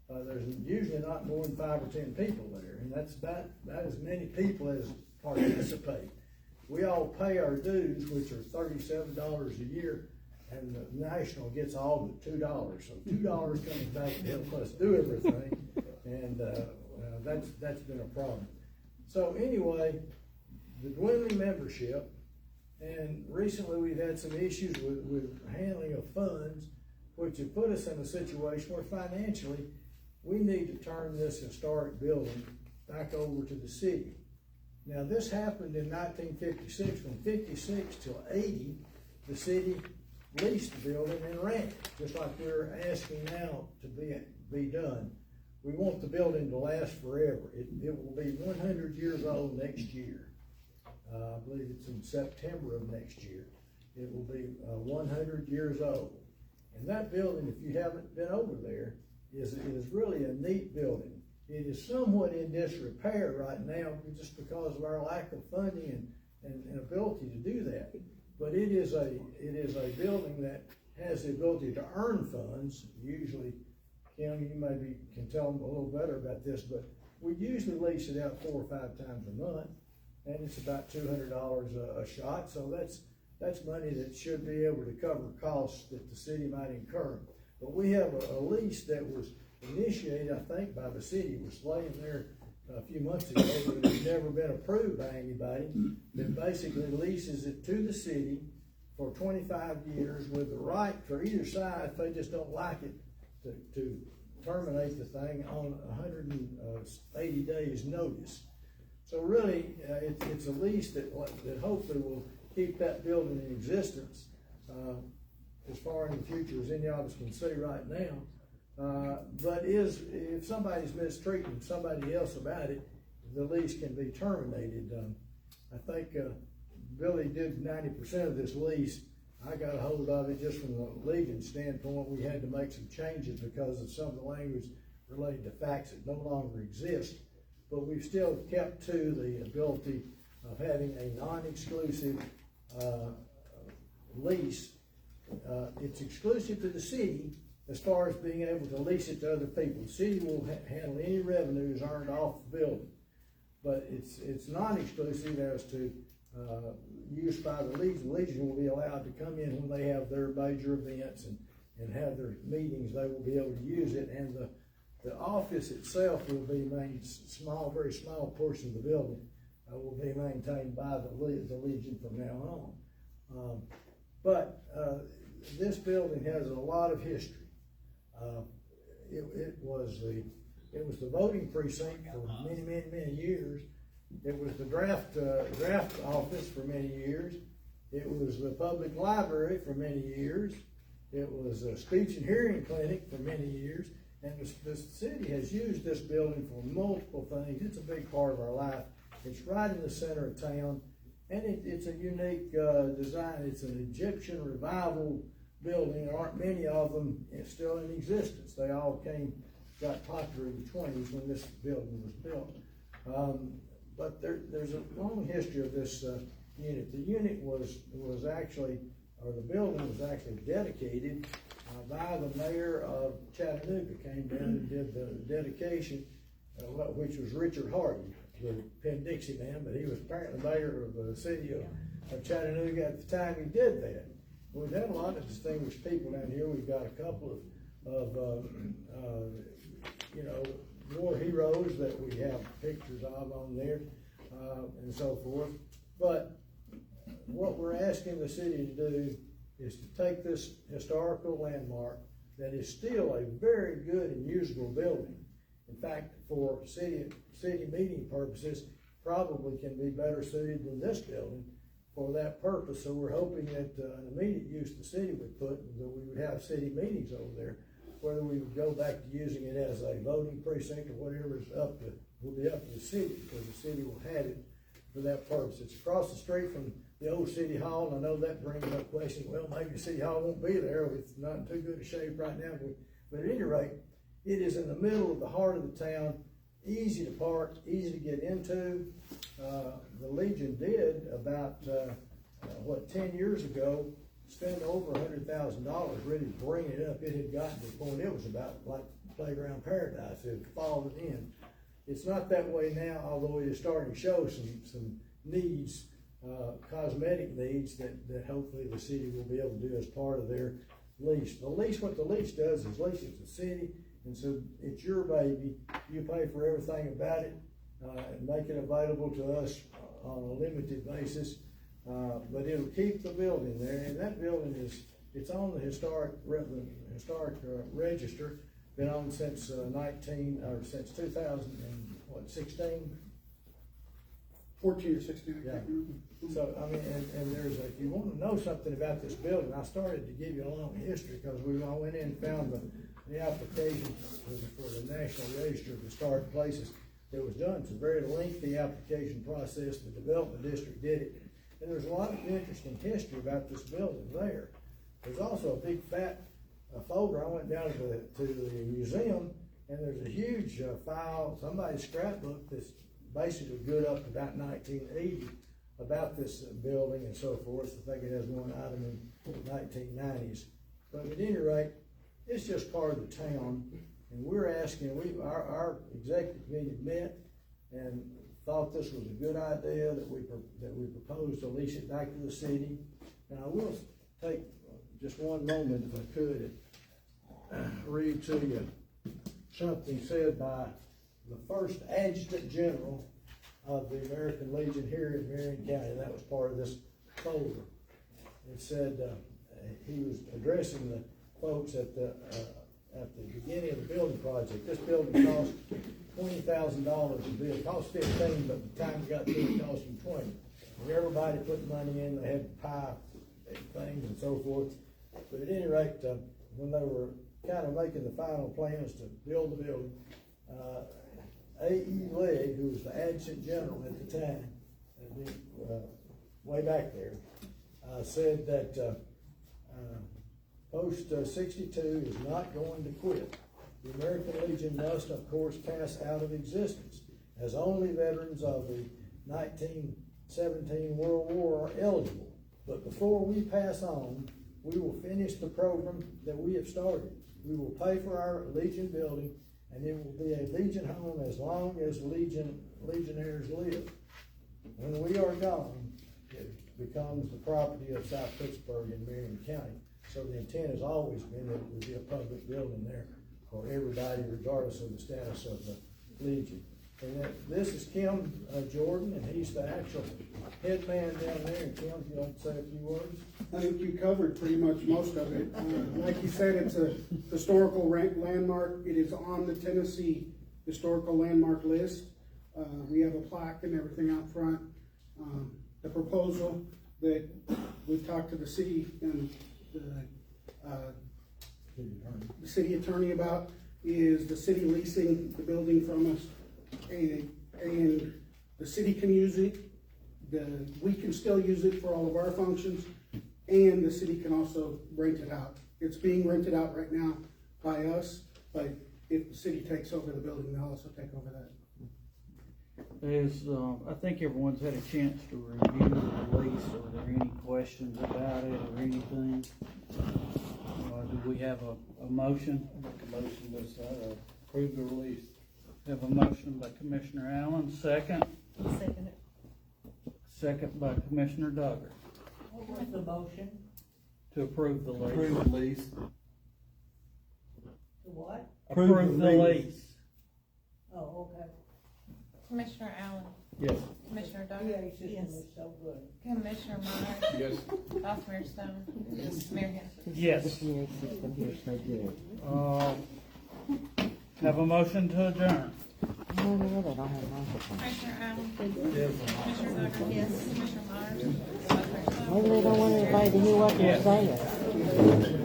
there's usually not more than 5 or 10 people there, and that's about as many people as participate. We all pay our dues, which are $37 a year, and the National gets all but $2. So $2 comes back to help us do everything, and that's been a problem. So anyway, the dwindling membership, and recently we've had some issues with handling of funds, which have put us in a situation where financially we need to turn this historic building back over to the city. Now this happened in 1956. From 56 till 80, the city leased the building and ran it, just like we're asking now to be done. We want the building to last forever. It will be 100 years old next year. I believe it's in September of next year. It will be 100 years old. And that building, if you haven't been over there, is really a neat building. It is somewhat in disrepair right now just because of our lack of funding and ability to do that. But it is a building that has the ability to earn funds. Usually, Kim, you maybe can tell them a little better about this, but we usually lease it out 4 or 5 times a month, and it's about $200 a shot. So that's money that should be able to cover costs that the city might incur. But we have a lease that was initiated, I think, by the city. It was laying there a few months ago, but it's never been approved by anybody. That basically leases it to the city for 25 years with the right for either side, if they just don't like it, to terminate the thing on 180 days notice. So really, it's a lease that hopefully will keep that building in existence as far in the future as any of us can see right now. But if somebody's mistreating somebody else about it, the lease can be terminated. I think Billy did 90% of this lease. I got a hold of it just from the Legion standpoint. We had to make some changes because of some of the language related to facts that no longer exist. But we've still kept to the ability of having a non-exclusive lease. It's exclusive to the city as far as being able to lease it to other people. The city will handle any revenues earned off the building. But it's non-exclusive as to use by the Legion. The Legion will be allowed to come in when they have their major events and have their meetings, they will be able to use it, and the office itself will be small, very small portion of the building, will be maintained by the Legion from now on. But this building has a lot of history. It was the voting precinct for many years. It was the draft office for many years. It was the public library for many years. It was a speech and hearing clinic for many years. And the city has used this building for multiple things. It's a big part of our life. It's right in the center of town, and it's a unique design. It's an Egyptian revival building. There aren't many of them still in existence. They all got popular in the 20s when this building was built. But there's a long history of this unit. The unit was actually, or the building was actually dedicated by the mayor of Chattanooga. Came down and did the dedication, which was Richard Hardy, the Penn Dixie man, but he was apparently mayor of the city of Chattanooga at the time he did that. We've had a lot of distinguished people down here. We've got a couple of war heroes that we have pictures of on there, and so forth. But what we're asking the city to do is to take this historical landmark that is still a very good and usable building. In fact, for city meeting purposes, probably can be better suited than this building for that purpose. So we're hoping that an immediate use the city would put, that we would have city meetings over there, whether we would go back to using it as a voting precinct or whatever will be up to the city, because the city will have it for that purpose. It's across the street from the old city hall, and I know that brings up questions. Well, maybe the city hall won't be there. It's not in too good a shape right now, but at any rate, it is in the middle of the heart of the town, easy to park, easy to get into. The Legion did about 10 years ago spend over $100,000 really bringing it up. It had gotten to the point it was about like playground paradise. It had fallen in. It's not that way now, although it is starting to show some needs, cosmetic needs that hopefully the city will be able to do as part of their lease. What the lease does is leases the city, and so it's your baby. You pay for everything about it and make it available to us on a limited basis. But it'll keep the building there, and that building it's on the historic register. Been on since 2016. 14 or 16. Yeah. So I mean, and there's if you want to know something about this building, I started to give you a long history because I went in and found the application for the National Register of Historic Places that was done. It's a very lengthy application process. The Development District did it. And there's a lot of interesting history about this building there. There's also a big fat folder. I went down to the museum, and there's a huge file, somebody's scrapbook that's basically good up to about 1980 about this building and so forth. I think it has one item in the 1990s. But at any rate, it's just part of the town, and we're asking, our executive committee met and thought this was a good idea, that we proposed to lease it back to the city. And I will take just one moment, if I could, and read to you something said by the first Adjutant General of the American Legion here in Marion County. That was part of this folder. It said he was addressing the folks at the beginning of the building project. This building cost $20,000 to build. It cost $15,000, but by the time it got through, it cost them $20,000. And everybody put money in. They had to pay things and so forth. But at any rate, when they were kind of making the final plans to build the building, A.E. Legg, who was the Adjutant General at the time, way back there, said that Post 62 is not going to quit. The American Legion must, of course, pass out of existence, as only veterans of the 1917 World War are eligible. But before we pass on, we will finish the program that we have started. We will pay for our Legion building, and it will be a Legion home as long as Legionnaires live. When we are gone, it becomes the property of South Pittsburg and Marion County. So the intent has always been that it would be a public building there for everybody, regardless of the status of the Legion. And this is Kim Jordan, and he's the actual head man down there. And Kim, if you'd like to say a few words? I think you covered pretty much most of it. Like you said, it's a historical landmark. It is on the Tennessee Historical Landmark list. We have a plaque and everything out front. The proposal that we've talked to the city and the city attorney about is the city leasing the building from us, and the city can use it. We can still use it for all of our functions, and the city can also rent it out. It's being rented out right now by us, but if the city takes over the building, they'll also take over that. There's, I think everyone's had a chance to review the lease. Are there any questions about it or anything? Do we have a motion? Make a motion to approve the release. Have a motion by Commissioner Allen, second. Second it. Second by Commissioner Duggar. What was the motion? To approve the lease. Approve the lease. The what? Approve the lease. Oh, okay. Commissioner Allen, Yes. Commissioner PA Duggar, system is so good. Commissioner Myers, Yes. Vice Mayor Stone, Mayor Henderson. Yes. Have a motion to adjourn. Commissioner Allen, Commissioner Duggar. Yes. Commissioner Myers, Vice Mayor Stone. Maybe they don't want anybody to hear what they're saying.